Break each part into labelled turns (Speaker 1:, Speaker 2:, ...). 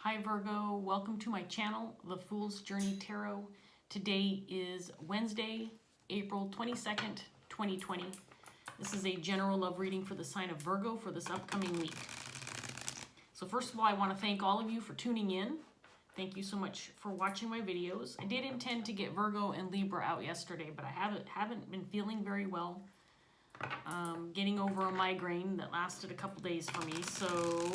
Speaker 1: Hi Virgo, welcome to my channel, The Fool's Journey Tarot. Today is Wednesday, April 22nd, 2020. This is a general love reading for the sign of Virgo for this upcoming week. So first of all, I want to thank all of you for tuning in. Thank you so much for watching my videos. I did intend to get Virgo and Libra out yesterday, but I haven't been feeling very well. Getting over a migraine that lasted a couple days for me, so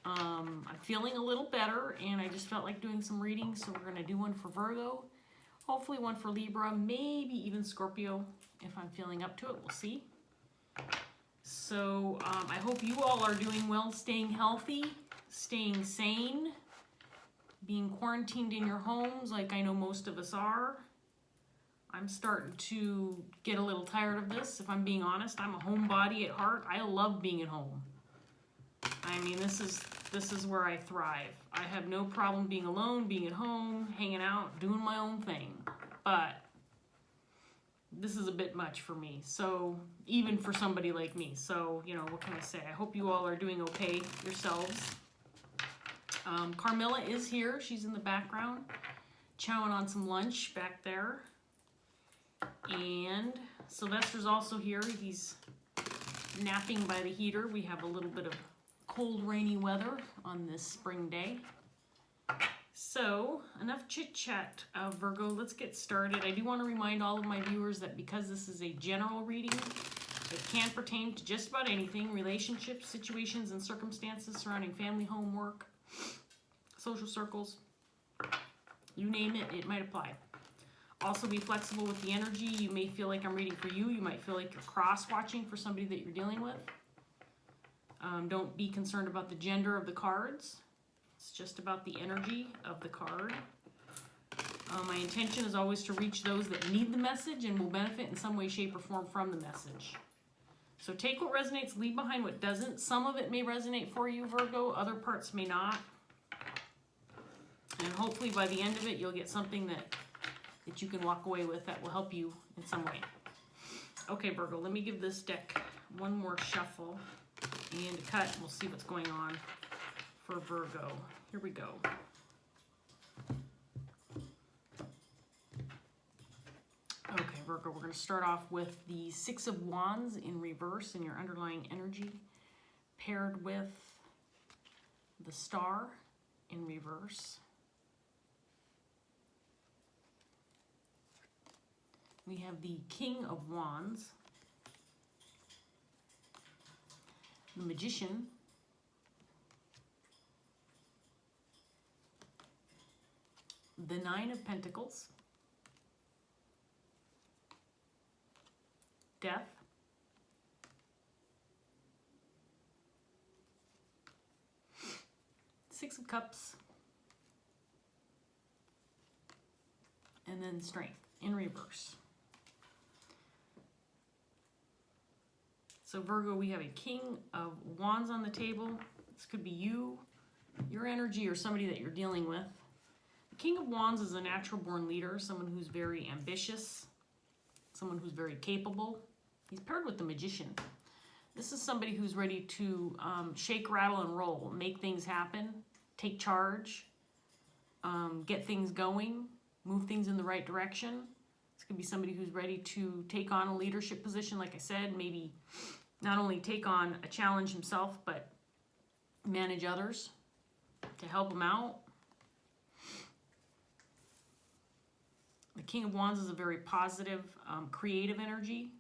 Speaker 1: I'm feeling a little better, and I just felt like doing some readings, so we're going to do one for Virgo, hopefully one for Libra, maybe even Scorpio, if I'm feeling up to it. We'll see. So I hope you all are doing well, staying healthy, staying sane, being quarantined in your homes like I know most of us are. I'm starting to get a little tired of this, if I'm being honest. I'm a homebody at heart. I love being at home. I mean, this is where I thrive. I have no problem being alone, being at home, hanging out, doing my own thing. But this is a bit much for me. So even for somebody like me. So, you know, what can I say? I hope you all are doing okay yourselves. Carmilla is here. She's in the background, chowing on some lunch back there. And Sylvester's also here. He's napping by the heater. We have a little bit of cold, rainy weather on this spring day. So, enough chit-chat, Virgo. Let's get started. I do want to remind all of my viewers that because this is a general reading, it can pertain to just about anything: relationships, situations, and circumstances surrounding family, home, work, social circles. You name it, it might apply. Also, be flexible with the energy. You may feel like I'm reading for you. You might feel like you're cross-watching for somebody that you're dealing with. Don't be concerned about the gender of the cards. It's just about the energy of the card. My intention is always to reach those that need the message and will benefit in some way, shape, or form from the message. So take what resonates, leave behind what doesn't. Some of it may resonate for you, Virgo. Other parts may not. And hopefully by the end of it, you'll get something that you can walk away with that will help you in some way. Okay, Virgo, let me give this deck one more shuffle and cut. We'll see what's going on for Virgo. Here we go. Okay, Virgo, we're going to start off with the Six of Wands in reverse in your underlying energy, paired with the Star in reverse. We have the King of Wands, the Magician, the Nine of Pentacles, Death, Six of Cups, and then Strength in reverse. So Virgo, we have a King of Wands on the table. This could be you, your energy, or somebody that you're dealing with. The King of Wands is a natural born leader, someone who's very ambitious, someone who's very capable. He's paired with the Magician. This is somebody who's ready to shake, rattle, and roll, make things happen, take charge, get things going, move things in the right direction. This could be somebody who's ready to take on a leadership position, like I said, maybe not only take on a challenge himself, but manage others to help them out. The King of Wands is a very positive, creative energy.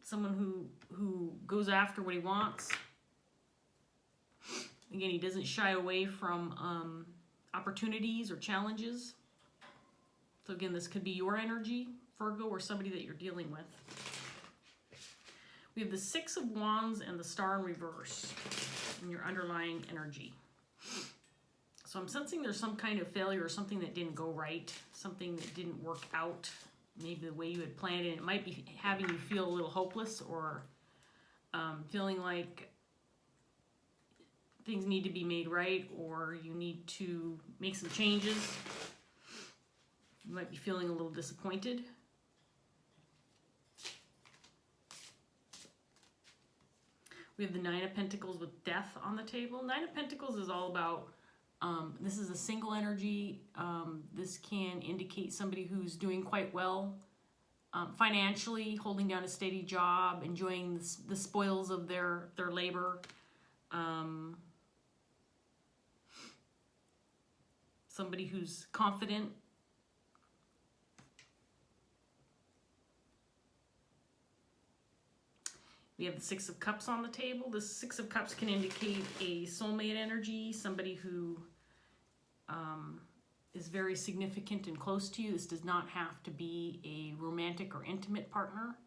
Speaker 1: Someone who goes after what he wants. Again, he doesn't shy away from opportunities or challenges. So again, this could be your energy, Virgo, or somebody that you're dealing with. We have the Six of Wands and the Star in reverse in your underlying energy. So I'm sensing there's some kind of failure or something that didn't go right, something that didn't work out, maybe the way you had planned it. It might be having you feel a little hopeless, or feeling like things need to be made right, or you need to make some changes. You might be feeling a little disappointed. We have the Nine of Pentacles with Death on the table. Nine of Pentacles is all about, this is a single energy. This can indicate somebody who's doing quite well financially, holding down a steady job, enjoying the spoils of their labor. Somebody who's confident. We have the Six of Cups on the table. The Six of Cups can indicate a soulmate energy, somebody who is very significant and close to you. This does not have to be a romantic or intimate partner.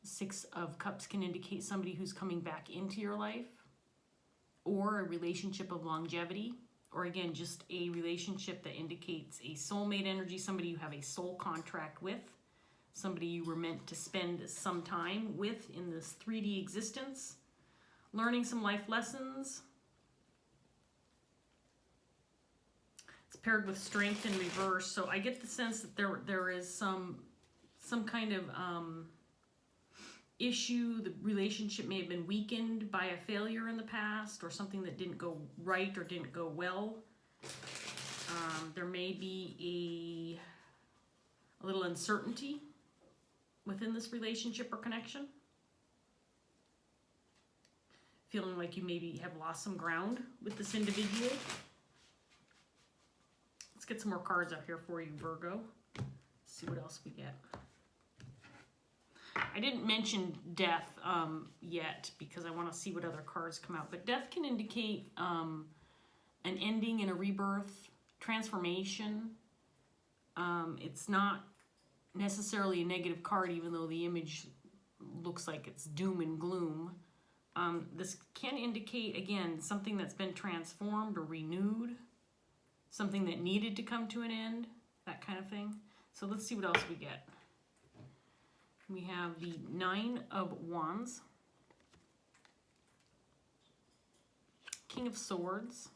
Speaker 1: The Six of Cups can indicate somebody who's coming back into your life, or a relationship of longevity, or again, just a relationship that indicates a soulmate energy, somebody you have a soul contract with, somebody you were meant to spend some time with in this 3D existence, learning some life lessons. It's paired with Strength in reverse, so I get the sense that there is some kind of issue. The relationship may have been weakened by a failure in the past, or something that didn't go right or didn't go well. There may be a little uncertainty within this relationship or connection. Feeling like you maybe have lost some ground with this individual. Let's get some more cards up here for you, Virgo. See what else we get. I didn't mention death yet because I want to see what other cards come out. But death can indicate an ending and a rebirth, transformation. It's not necessarily a negative card, even though the image looks like it's doom and gloom. This can indicate, again, something that's been transformed or renewed, something that needed to come to an end, that kind of thing. So let's see what else we get. We have the Nine of Wands, King of Swords,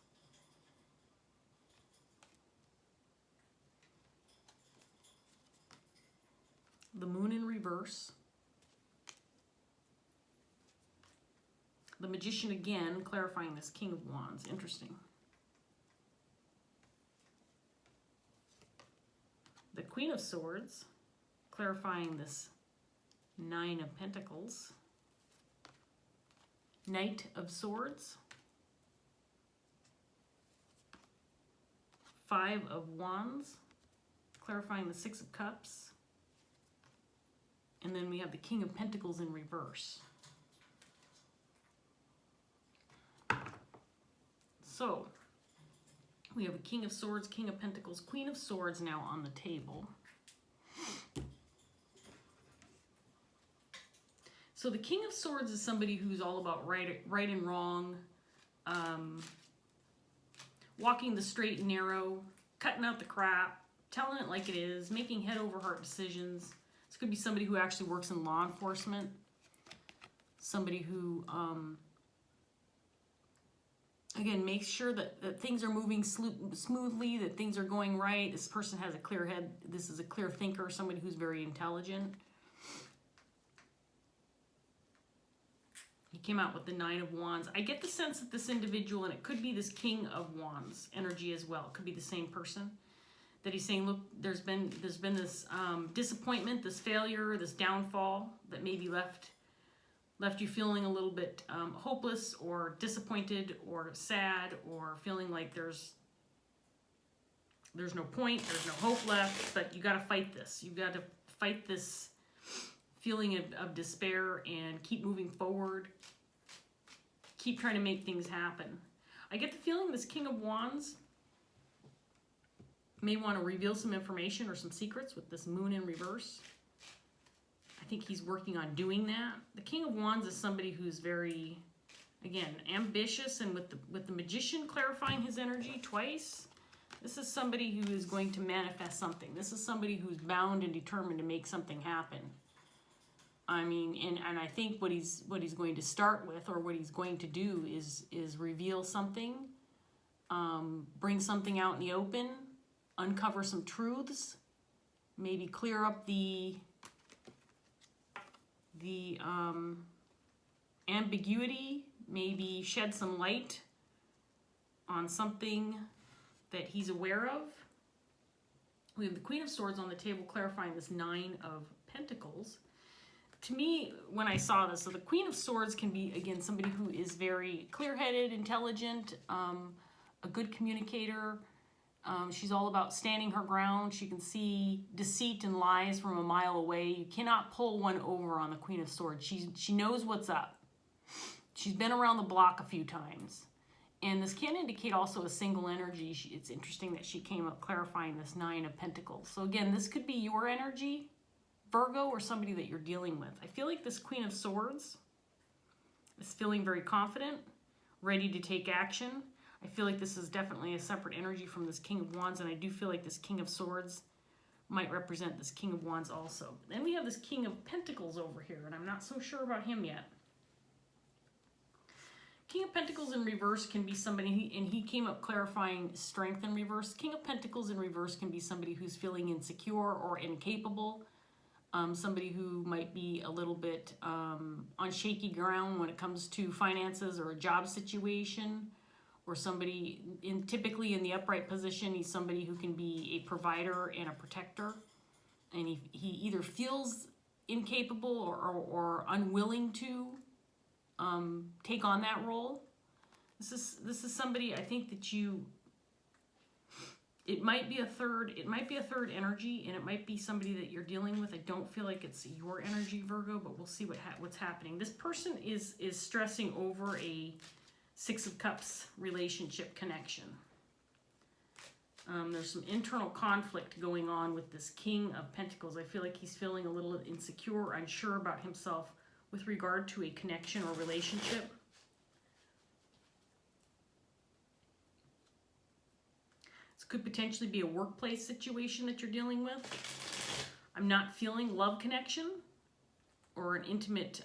Speaker 1: the Moon in reverse, the Magician again, clarifying this King of Wands. Interesting. The Queen of Swords, clarifying this Nine of Pentacles, Knight of Swords, Five of Wands, clarifying the Six of Cups, and then we have the King of Pentacles in reverse. So we have a King of Swords, King of Pentacles, Queen of Swords now on the table. So the King of Swords is somebody who's all about right and wrong, walking the straight and narrow, cutting out the crap, telling it like it is, making head over heart decisions. This could be somebody who actually works in law enforcement, somebody who, again, makes sure that things are moving smoothly, that things are going right. This person has a clear head. This is a clear thinker, somebody who's very intelligent. He came out with the Nine of Wands. I get the sense that this individual, and it could be this King of Wands energy as well, it could be the same person, that he's saying, look, there's been this disappointment, this failure, this downfall that maybe left you feeling a little bit hopeless or disappointed or sad, or feeling like there's no point, there's no hope left, but you got to fight this. You got to fight this feeling of despair and keep moving forward. Keep trying to make things happen. I get the feeling this King of Wands may want to reveal some information or some secrets with this Moon in reverse. I think he's working on doing that. The King of Wands is somebody who's very, again, ambitious, and with the Magician clarifying his energy twice, this is somebody who is going to manifest something. This is somebody who's bound and determined to make something happen. I mean, and I think what he's going to start with, or what he's going to do, is reveal something, bring something out in the open, uncover some truths, maybe clear up the ambiguity maybe shed some light on something that he's aware of. We have the Queen of Swords on the table clarifying this Nine of Pentacles. To me, when I saw this, so the Queen of Swords can be, again, somebody who is very clear-headed, intelligent, a good communicator. She's all about standing her ground. She can see deceit and lies from a mile away. You cannot pull one over on the Queen of Swords. She knows what's up. She's been around the block a few times. And this can indicate also a single energy. It's interesting that she came up clarifying this Nine of Pentacles. So again, this could be your energy, Virgo, or somebody that you're dealing with. I feel like this Queen of Swords is feeling very confident, ready to take action. I feel like this is definitely a separate energy from this King of Wands, and I do feel like this King of Swords might represent this King of Wands also. Then we have this King of Pentacles over here, and I'm not so sure about him yet. King of Pentacles in reverse can be somebody, and he came up clarifying strength in reverse. King of Pentacles in reverse can be somebody who's feeling insecure or incapable. Somebody who might be a little bit on shaky ground when it comes to finances or a job situation. Or somebody, typically in the upright position, he's somebody who can be a provider and a protector. And he either feels incapable or unwilling to take on that role. This is somebody, I think, that it might be a third energy, and it might be somebody that you're dealing with. I don't feel like it's your energy, Virgo, but we'll see what's happening. This person is stressing over a Six of Cups relationship connection. There's some internal conflict going on with this King of Pentacles. I feel like he's feeling a little insecure or unsure about himself with regard to a connection or relationship. This could potentially be a workplace situation that you're dealing with. I'm not feeling love connection or an intimate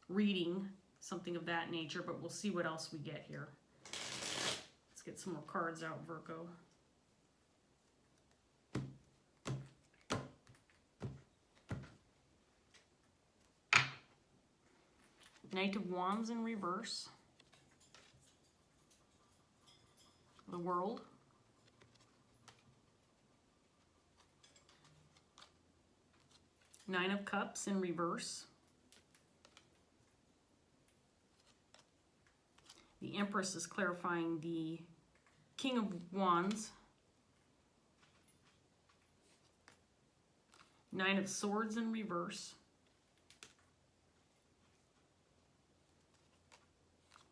Speaker 1: reading, something of that nature, but we'll see what else we get here. Let's get some more cards out, Virgo. Knight of Wands in reverse. The World. Nine of Cups in reverse. The Empress is clarifying the King of Wands. Nine of Swords in reverse.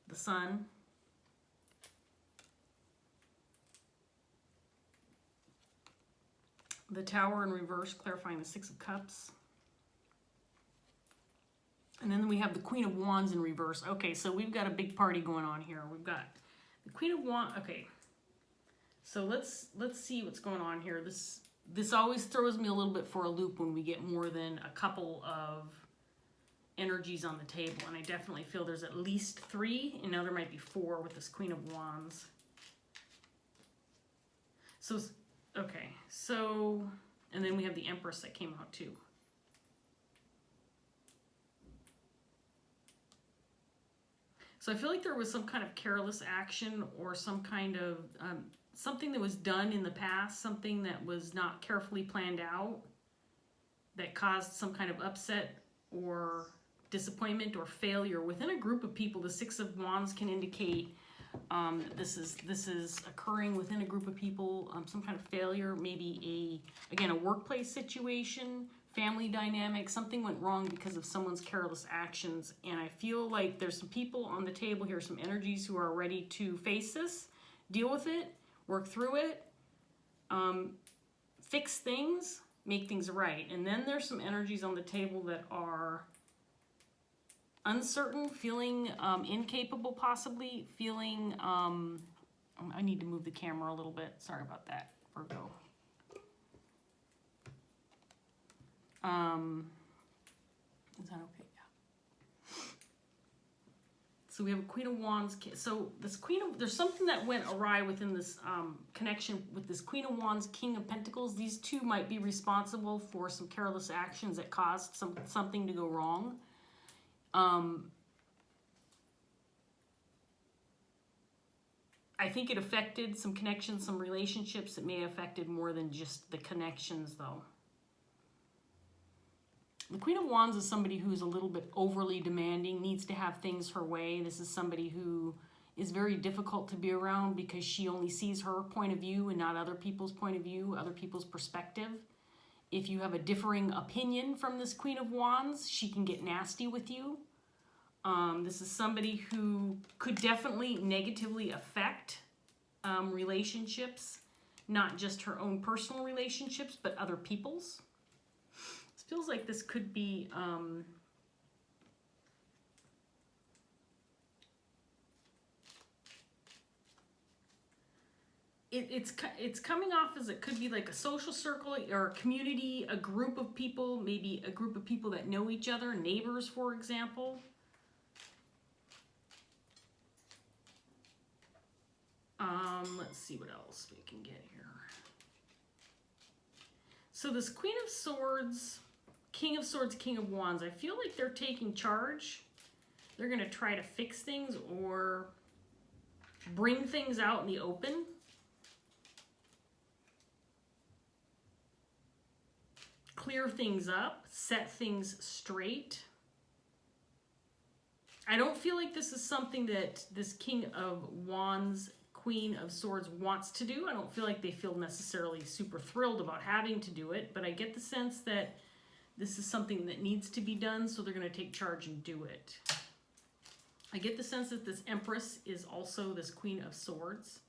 Speaker 1: The Sun. The Tower in reverse, clarifying the Six of Cups. And then we have the Queen of Wands in reverse. Okay, so we've got a big party going on here. We've got the Queen of Wands. Okay, so let's see what's going on here. This always throws me a little bit for a loop when we get more than a couple of energies on the table, and I definitely feel there's at least three, and now there might be four with this Queen of Wands. So, okay, so, and then we have the Empress that came out too. So I feel like there was some kind of careless action or some kind of something that was done in the past, something that was not carefully planned out that caused some kind of upset or disappointment or failure within a group of people. The Six of Wands can indicate this is occurring within a group of people, some kind of failure, maybe a workplace situation, family dynamic, something went wrong because of someone's careless actions. And I feel like there's some people on the table here, some energies who are ready to face this, deal with it, work through it, fix things, make things right. And then there's some energies on the table that are uncertain, feeling incapable, possibly feeling, I need to move the camera a little bit. Sorry about that, Virgo. Is that okay? Yeah. So we have a Queen of Wands. So this there's something that went awry within this connection with this Queen of Wands, King of Pentacles. These two might be responsible for some careless actions that caused something to go wrong. I think it affected some connections, some relationships. It may have affected more than just the connections, though. The Queen of Wands is somebody who's a little bit overly demanding, needs to have things her way. This is somebody who is very difficult to be around because she only sees her point of view and not other people's point of view, other people's perspective. If you have a differing opinion from this Queen of Wands, she can get nasty with you. This is somebody who could definitely negatively affect relationships, not just her own personal relationships, but other people's. It feels like this could be it's coming off as it could be like a social circle or a community, a group of people, maybe a group of people that know each other, neighbors, for example. Let's see what else we can get here. So this Queen of Swords, King of Swords, King of Wands, I feel like they're taking charge. They're going to try to fix things or bring things out in the open. Clear things up, set things straight. I don't feel like this is something that this King of Wands, Queen of Swords wants to do. I don't feel like they feel necessarily super thrilled about having to do it, but I get the sense that this is something that needs to be done, so they're going to take charge and do it. I get the sense that this Empress is also this Queen of Swords.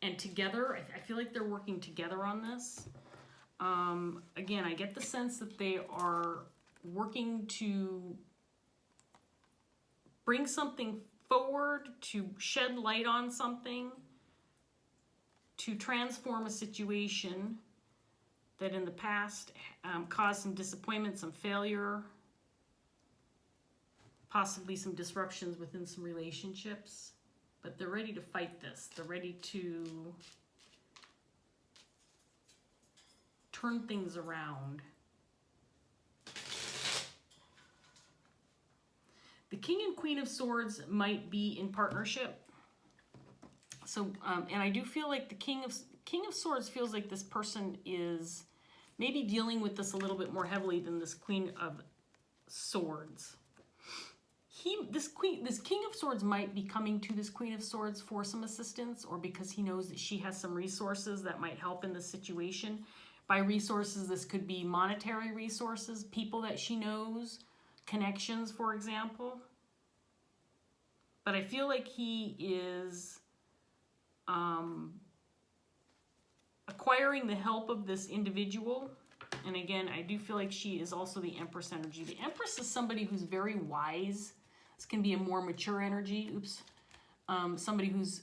Speaker 1: And together, I feel like they're working together on this. Again, I get the sense that they are working to bring something forward, to shed light on something, to transform a situation that in the past caused some disappointment, some failure, possibly some disruptions within some relationships. But they're ready to fight this. They're ready to turn things around. The King and Queen of Swords might be in partnership. So, and I do feel like the King of Swords feels like this person is maybe dealing with this a little bit more heavily than this Queen of Swords. This King of Swords might be coming to this Queen of Swords for some assistance, or because he knows that she has some resources that might help in this situation. By resources, this could be monetary resources, people that she knows, connections, for example. But I feel like he is acquiring the help of this individual. And again, I do feel like she is also the Empress energy. The Empress is somebody who's very wise. This can be a more mature energy. Oops. Somebody who's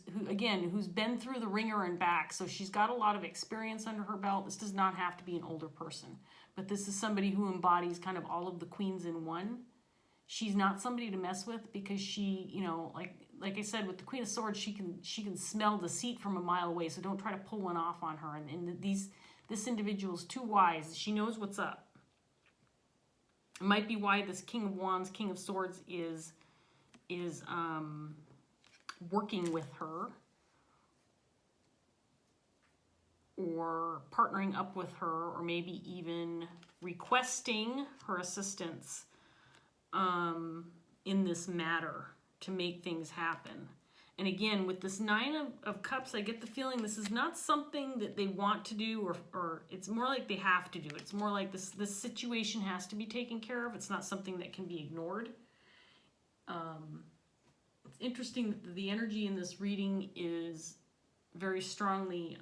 Speaker 1: been through the ringer and back. So she's got a lot of experience under her belt. This does not have to be an older person. But this is somebody who embodies kind of all of the queens in one. She's not somebody to mess with because she, you know, like I said, with the Queen of Swords, she can smell deceit from a mile away. So don't try to pull one off on her. And this individual is too wise. She knows what's up. It might be why this King of Wands, King of Swords is working with her or partnering up with her, or maybe even requesting her assistance in this matter to make things happen. And again, with this Nine of Cups, I get the feeling this is not something that they want to do, or it's more like they have to do it. It's more like this situation has to be taken care of. It's not something that can be ignored. It's interesting that the energy in this reading is very strongly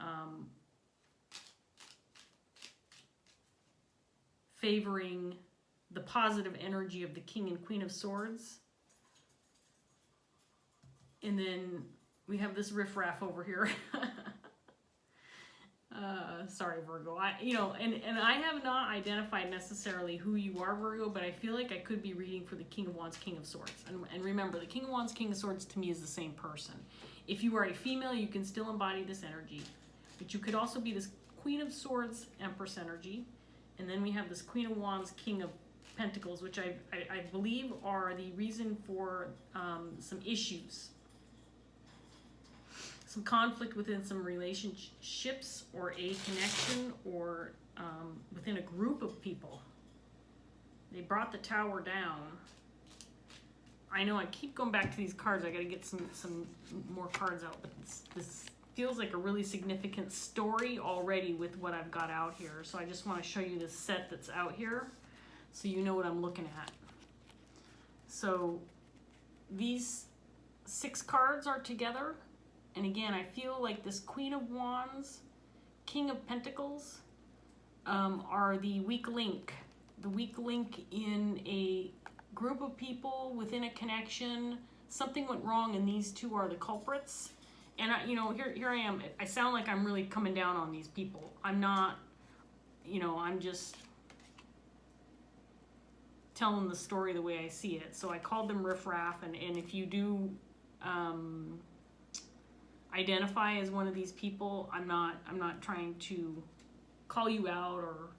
Speaker 1: favoring the positive energy of the King and Queen of Swords. And then we have this riffraff over here. Sorry, Virgo. And I have not identified necessarily who you are, Virgo, but I feel like I could be reading for the King of Wands, King of Swords. And remember, the King of Wands, King of Swords to me is the same person. If you are a female, you can still embody this energy. But you could also be this Queen of Swords, Empress energy. And then we have this Queen of Wands, King of Pentacles, which I believe are the reason for some issues. some conflict within some relationships or a connection or within a group of people. They brought the Tower down. I know I keep going back to these cards. I got to get some more cards out, but this feels like a really significant story already with what I've got out here. So I just want to show you this set that's out here so you know what I'm looking at. So these 6 cards are together. And again, I feel like this Queen of Wands, King of Pentacles are the weak link. The weak link in a group of people, within a connection. Something went wrong and these two are the culprits. And here I am. I sound like I'm really coming down on these people. I'm not, I'm just telling the story the way I see it. So I called them riffraff, and if you do identify as one of these people, I'm not trying to call you out or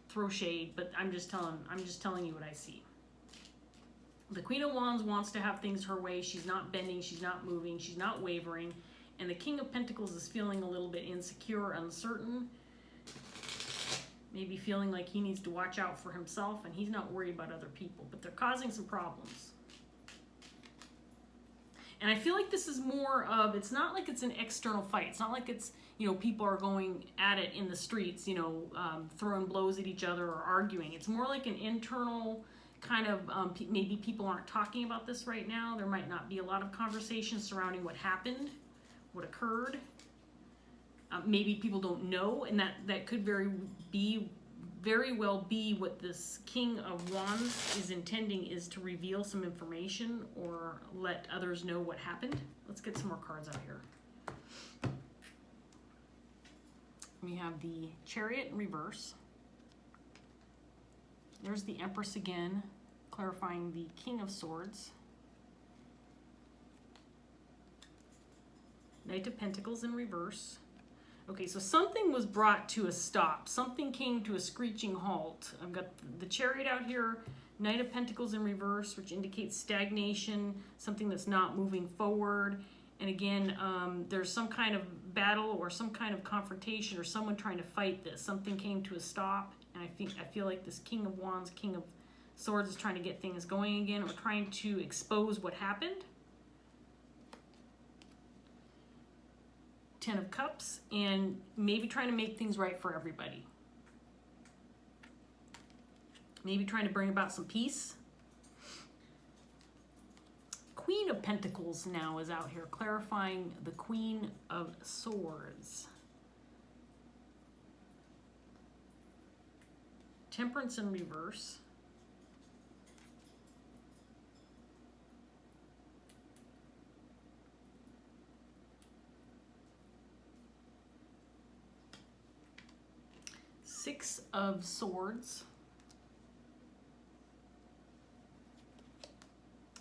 Speaker 1: throw shade, but I'm just telling you what I see. The Queen of Wands wants to have things her way. She's not bending, she's not moving, she's not wavering. And the King of Pentacles is feeling a little bit insecure, uncertain, maybe feeling like he needs to watch out for himself, and he's not worried about other people, but they're causing some problems. And I feel like this is more of, it's not like it's an external fight. It's not like it's, people are going at it in the streets, throwing blows at each other or arguing. It's more like an internal kind of, maybe people aren't talking about this right now. There might not be a lot of conversation surrounding what happened, what occurred. Maybe people don't know, and that could very well be what this King of Wands is intending, is to reveal some information or let others know what happened. Let's get some more cards out here. We have the Chariot in reverse. There's the Empress again, clarifying the King of Swords. Knight of Pentacles in reverse. Okay, so something was brought to a stop. Something came to a screeching halt. I've got the Chariot out here, Knight of Pentacles in reverse, which indicates stagnation, something that's not moving forward. And again, there's some kind of battle or some kind of confrontation or someone trying to fight this. Something came to a stop, and I feel like this King of Wands, King of Swords is trying to get things going again, or trying to expose what happened. 10 of Cups, and maybe trying to make things right for everybody. Maybe trying to bring about some peace. Queen of Pentacles now is out here, clarifying the Queen of Swords. Temperance in reverse. Six of Swords.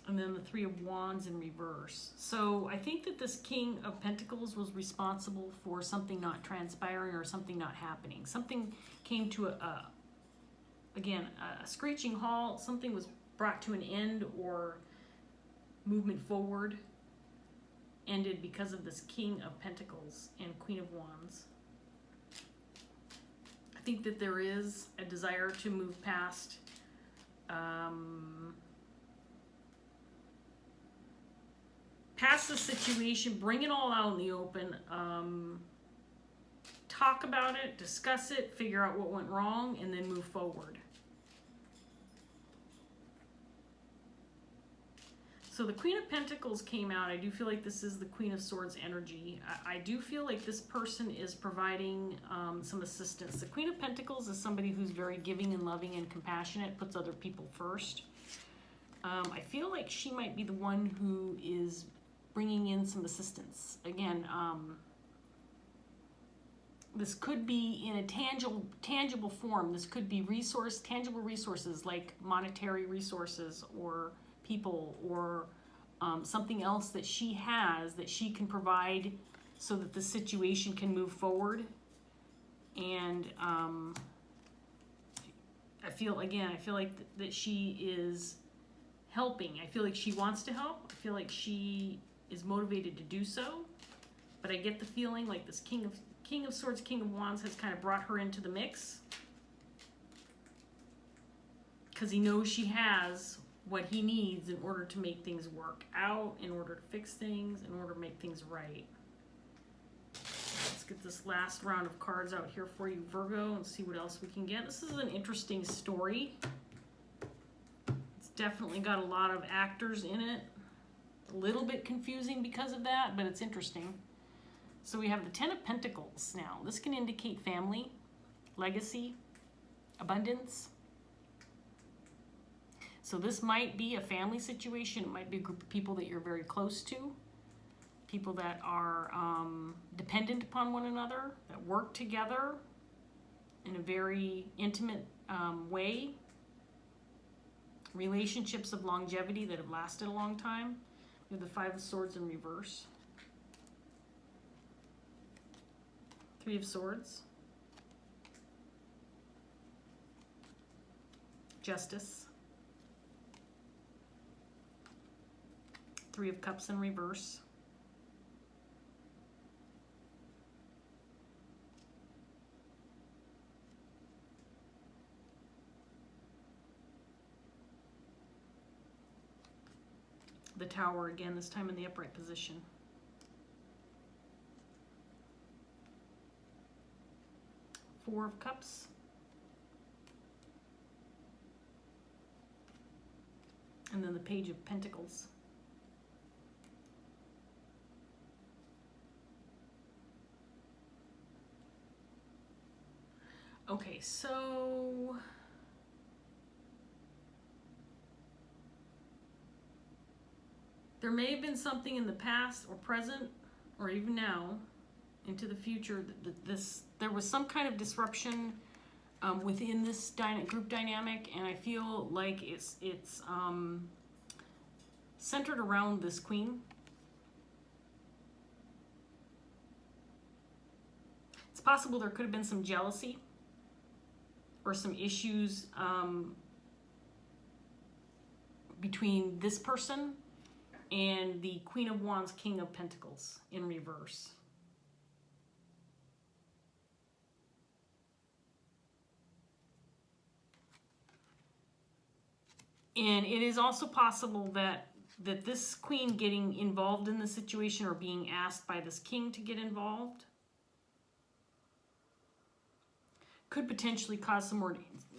Speaker 1: And then the Three of Wands in reverse. So I think that this King of Pentacles was responsible for something not transpiring or something not happening. Something came to a screeching halt. Something was brought to an end, or movement forward ended because of this King of Pentacles and Queen of Wands. I think that there is a desire to move past the situation, bring it all out in the open, talk about it, discuss it, figure out what went wrong, and then move forward. So the Queen of Pentacles came out. I do feel like this is the Queen of Swords energy. I do feel like this person is providing some assistance. The Queen of Pentacles is somebody who's very giving and loving and compassionate, puts other people first. I feel like she might be the one who is bringing in some assistance. Again, this could be in a tangible form. This could be tangible resources like monetary resources or people, or something else that she has that she can provide so that the situation can move forward. And I feel like that she is helping. I feel like she wants to help. I feel like she is motivated to do so. But I get the feeling like this King of Swords, King of Wands has kind of brought her into the mix. Because he knows she has what he needs in order to make things work out, in order to fix things, in order to make things right. Let's get this last round of cards out here for you, Virgo, and see what else we can get. This is an interesting story. It's definitely got a lot of actors in it. A little bit confusing because of that, but it's interesting. So we have the Ten of Pentacles now. This can indicate family, legacy, abundance. So this might be a family situation. It might be a group of people that you're very close to. People that are dependent upon one another, that work together in a very intimate way. Relationships of longevity that have lasted a long time. We have the Five of Swords in reverse. Three of Swords. Justice. Three of Cups in reverse. The Tower again, this time in the upright position. Four of Cups. And then the Page of Pentacles. Okay, so there may have been something in the past or present or even now into the future that there was some kind of disruption within this group dynamic, and I feel like it's centered around this Queen. It's possible there could have been some jealousy or some issues between this person and the Queen of Wands, King of Pentacles in reverse. And it is also possible that this Queen getting involved in the situation or being asked by this King to get involved could potentially cause some more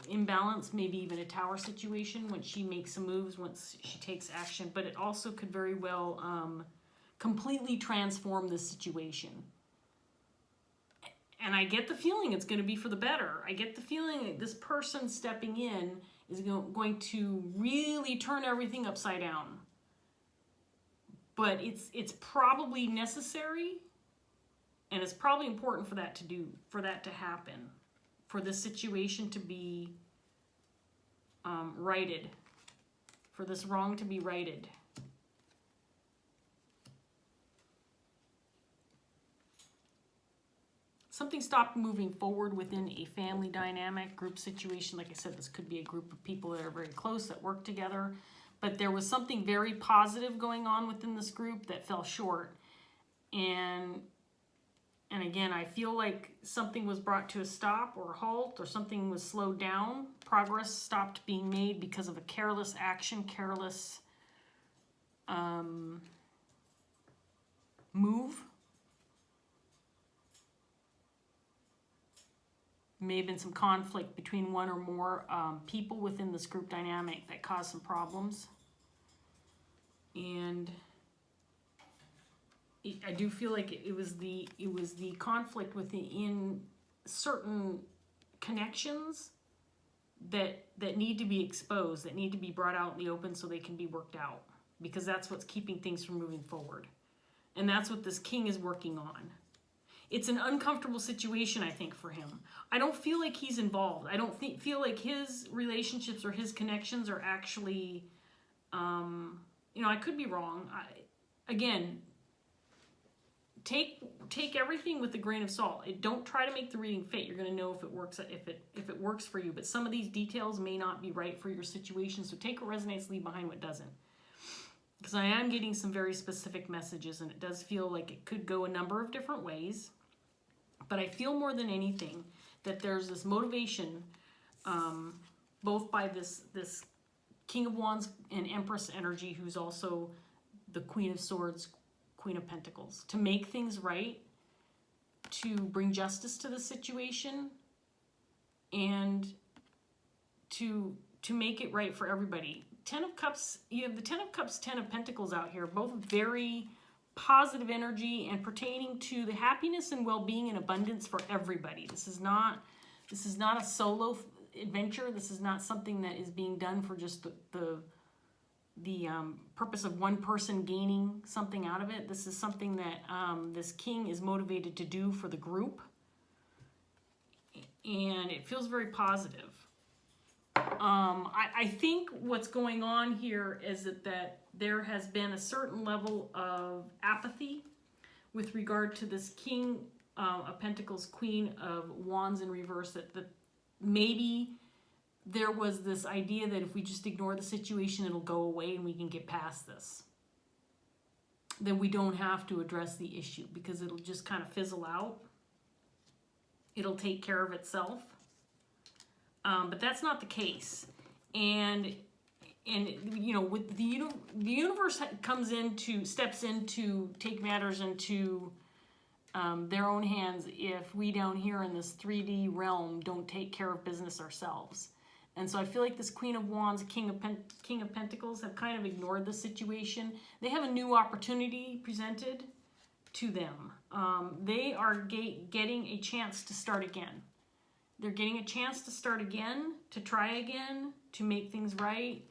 Speaker 1: imbalance, maybe even a Tower situation when she makes some moves, once she takes action. But it also could very well completely transform the situation. And I get the feeling it's going to be for the better. I get the feeling that this person stepping in is going to really turn everything upside down. But it's probably necessary, and it's probably important for that to happen, for this situation to be righted, for this wrong to be righted. Something stopped moving forward within a family dynamic, group situation. Like I said, this could be a group of people that are very close, that work together. But there was something very positive going on within this group that fell short. And again, I feel like something was brought to a stop or a halt, or something was slowed down. Progress stopped being made because of a careless action, careless move. May have been some conflict between one or more people within this group dynamic that caused some problems. And I do feel like it was the conflict within certain connections that need to be exposed, that need to be brought out in the open so they can be worked out, because that's what's keeping things from moving forward. And that's what this King is working on. It's an uncomfortable situation, I think, for him. I don't feel like he's involved. I don't feel like his relationships or his connections are actually, I could be wrong. Again, take everything with a grain of salt. Don't try to make the reading fit. You're going to know if it works, if it works for you. But some of these details may not be right for your situation. So take what resonates, leave behind what doesn't. because I am getting some very specific messages, and it does feel like it could go a number of different ways. But I feel more than anything that there's this motivation, both by this King of Wands and Empress energy, who's also the Queen of Swords, Queen of Pentacles, to make things right, to bring justice to the situation, and to make it right for everybody. Ten of Cups, you have the Ten of Cups, Ten of Pentacles out here, both very positive energy and pertaining to the happiness and well-being and abundance for everybody. This is not a solo adventure. This is not something that is being done for just the purpose of one person gaining something out of it. This is something that this king is motivated to do for the group, and it feels very positive. I think what's going on here is that there has been a certain level of apathy with regard to this King of Pentacles, Queen of Wands in reverse, that maybe there was this idea that if we just ignore the situation, it'll go away and we can get past this. That we don't have to address the issue because it'll just kind of fizzle out. It'll take care of itself. But that's not the case. And you know, with the universe steps in to take matters into their own hands if we down here in this 3D realm don't take care of business ourselves. And so I feel like this Queen of Wands, King of Pentacles have kind of ignored the situation. They have a new opportunity presented to them. They are getting a chance to start again. They're getting a chance to start again, to try again, to make things right.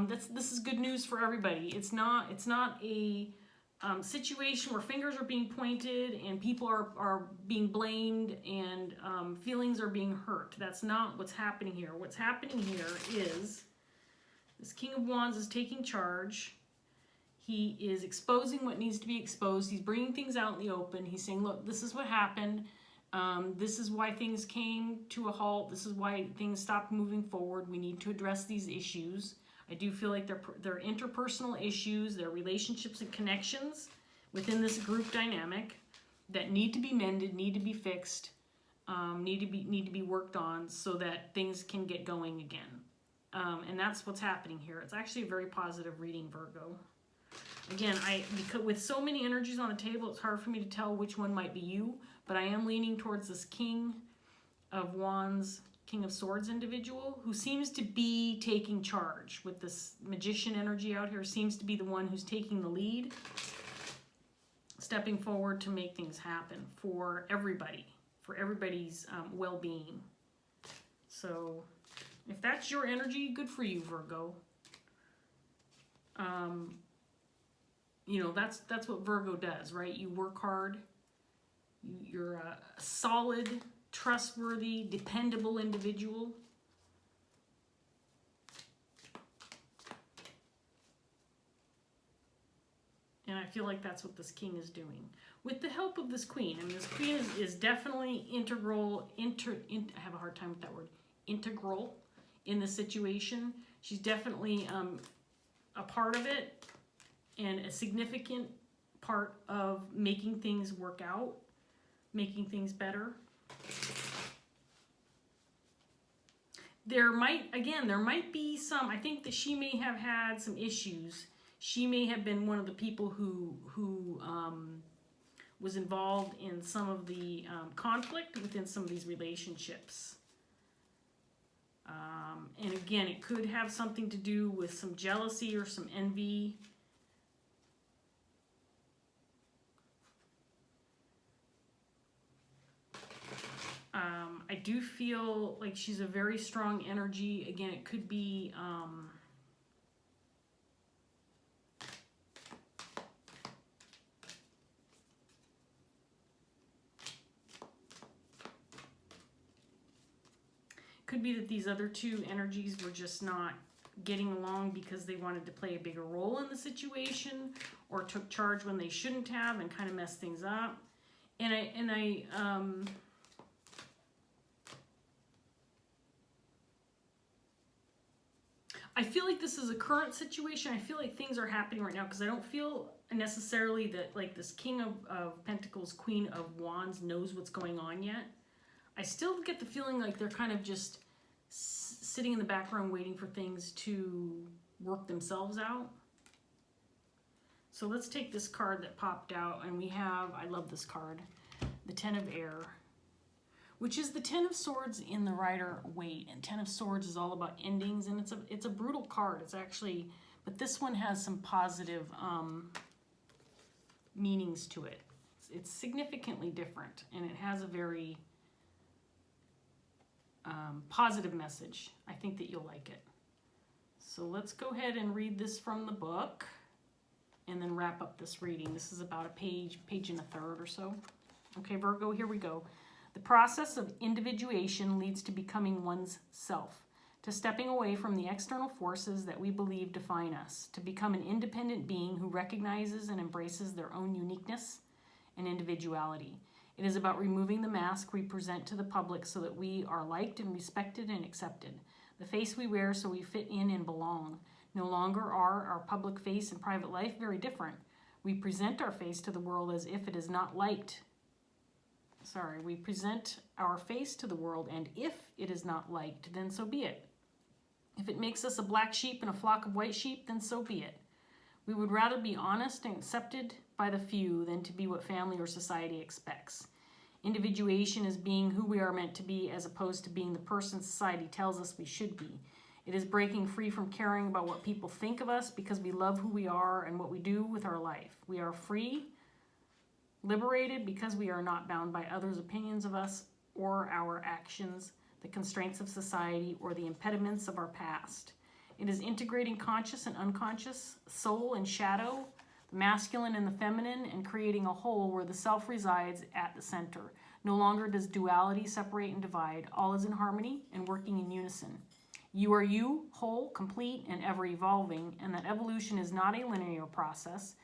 Speaker 1: This is good news for everybody. It's not a situation where fingers are being pointed and people are being blamed and feelings are being hurt. That's not what's happening here. What's happening here is this King of Wands is taking charge. He is exposing what needs to be exposed. He's bringing things out in the open. He's saying, look, this is what happened. This is why things came to a halt. This is why things stopped moving forward. We need to address these issues. I do feel like they're interpersonal issues, they're relationships and connections within this group dynamic that need to be mended, need to be fixed, need to be worked on so that things can get going again. And that's what's happening here. It's actually a very positive reading, Virgo. Again, because with so many energies on the table, it's hard for me to tell which one might be you, but I am leaning towards this King of Wands, King of Swords individual who seems to be taking charge with this Magician energy out here, seems to be the one who's taking the lead, stepping forward to make things happen for everybody, for everybody's well-being. So if that's your energy, good for you, Virgo. You know, that's what Virgo does, right? You work hard. You're a solid, trustworthy, dependable individual. And I feel like that's what this king is doing. With the help of this queen. I mean, this queen is definitely integral, I have a hard time with that word, integral in the situation. She's definitely a part of it and a significant part of making things work out, making things better. There might be some, I think that she may have had some issues. She may have been one of the people who was involved in some of the conflict within some of these relationships. And again, it could have something to do with some jealousy or some envy. I do feel like she's a very strong energy. Again, it could be that these other two energies were just not getting along because they wanted to play a bigger role in the situation or took charge when they shouldn't have and kind of messed things up. I feel like this is a current situation. I feel like things are happening right now because I don't feel necessarily that like this King of Pentacles, Queen of Wands knows what's going on yet. I still get the feeling like they're kind of just sitting in the background waiting for things to work themselves out. So let's take this card that popped out, and we have, I love this card, the Ten of Air, which is the Ten of Swords in the Rider-Waite. And Ten of Swords is all about endings, and it's a brutal card. It's actually, but this one has some positive meanings to it. It's significantly different, and it has a very positive message. I think that you'll like it. So let's go ahead and read this from the book and then wrap up this reading. This is about a page and a third or so. Okay, Virgo, here we go. The process of individuation leads to becoming one's self, to stepping away from the external forces that we believe define us, to become an independent being who recognizes and embraces their own uniqueness and individuality. It is about removing the mask we present to the public so that we are liked and respected and accepted. The face we wear so we fit in and belong. No longer are our public face and private life very different. We present our face to the world as if it is not liked. We present our face to the world, and if it is not liked, then so be it. If it makes us a black sheep in a flock of white sheep, then so be it. We would rather be honest and accepted by the few than to be what family or society expects. Individuation is being who we are meant to be as opposed to being the person society tells us we should be. It is breaking free from caring about what people think of us because we love who we are and what we do with our life. We are free, liberated because we are not bound by others' opinions of us or our actions, the constraints of society, or the impediments of our past. It is integrating conscious and unconscious, soul and shadow, the masculine and the feminine, and creating a whole where the self resides at the center. No longer does duality separate and divide. All is in harmony and working in unison. You are you, whole, complete, and ever evolving, and that evolution is not a linear process.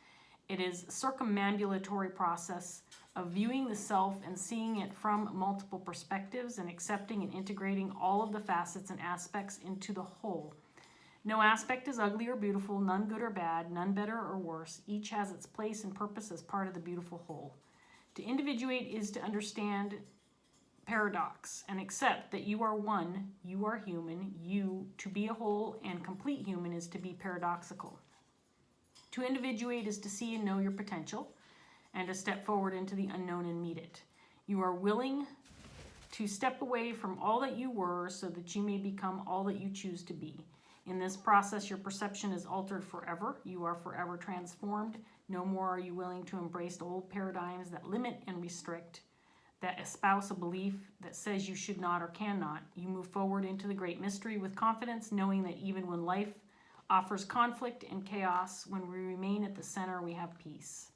Speaker 1: It is a circumambulatory process of viewing the self and seeing it from multiple perspectives and accepting and integrating all of the facets and aspects into the whole. No aspect is ugly or beautiful, none good or bad, none better or worse. Each has its place and purpose as part of the beautiful whole. To individuate is to understand paradox and accept that you are one, you are human, to be a whole and complete human is to be paradoxical. To individuate is to see and know your potential and to step forward into the unknown and meet it. You are willing to step away from all that you were so that you may become all that you choose to be. In this process, your perception is altered forever. You are forever transformed. No more are you willing to embrace the old paradigms that limit and restrict, that espouse a belief that says you should not or cannot. You move forward into the great mystery with confidence, knowing that even when life offers conflict and chaos, when we remain at the center, we have peace.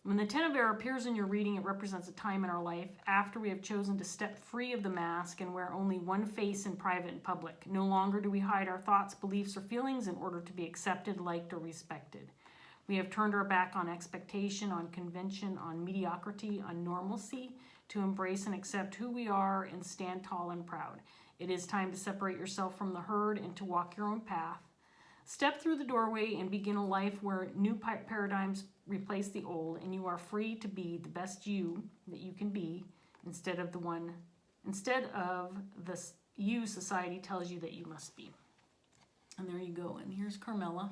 Speaker 1: When the Ten of Air appears in your reading, it represents a time in our life after we have chosen to step free of the mask and wear only one face in private and public. No longer do we hide our thoughts, beliefs, or feelings in order to be accepted, liked, or respected. We have turned our back on expectation, on convention, on mediocrity, on normalcy, to embrace and accept who we are and stand tall and proud. It is time to separate yourself from the herd and to walk your own path. Step through the doorway and begin a life where new paradigms replace the old, and you are free to be the best you that you can be instead of the you society tells you that you must be. And there you go. And here's Carmela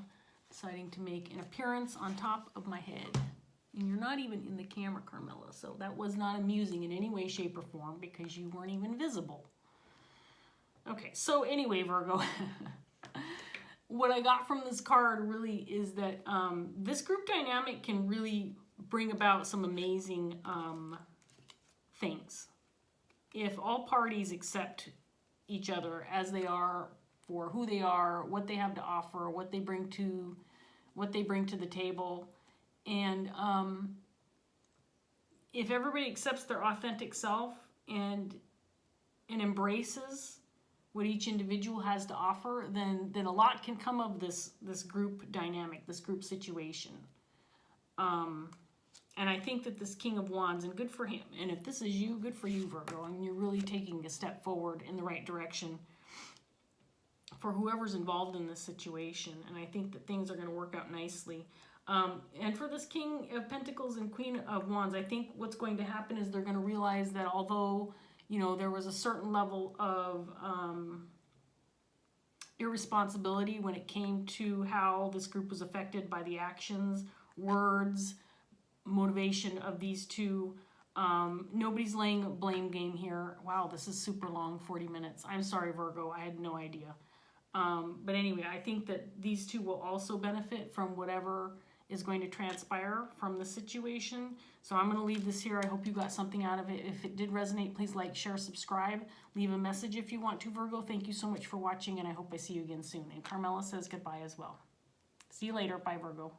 Speaker 1: deciding to make an appearance on top of my head. And you're not even in the camera, Carmela, so that was not amusing in any way, shape, or form because you weren't even visible. Okay, so anyway, Virgo. What I got from this card really is that this group dynamic can really bring about some amazing things. If all parties accept each other as they are, for who they are, what they have to offer, what they bring to the table, and if everybody accepts their authentic self and embraces what each individual has to offer, then a lot can come of this group dynamic, this group situation. And I think that this King of Wands, and good for him, and if this is you, good for you, Virgo. I mean, you're really taking a step forward in the right direction. for whoever's involved in this situation. And I think that things are going to work out nicely. And for this King of Pentacles and Queen of Wands, I think what's going to happen is they're going to realize that although, you know, there was a certain level of irresponsibility when it came to how this group was affected by the actions, words, motivation of these two. Nobody's laying a blame game here. Wow, this is super long, 40 minutes. I'm sorry, Virgo, I had no idea. But anyway, I think that these two will also benefit from whatever is going to transpire from the situation. So I'm going to leave this here. I hope you got something out of it. If it did resonate, please like, share, subscribe. Leave a message if you want to, Virgo. Thank you so much for watching, and I hope I see you again soon. And Carmela says goodbye as well. See you later. Bye, Virgo.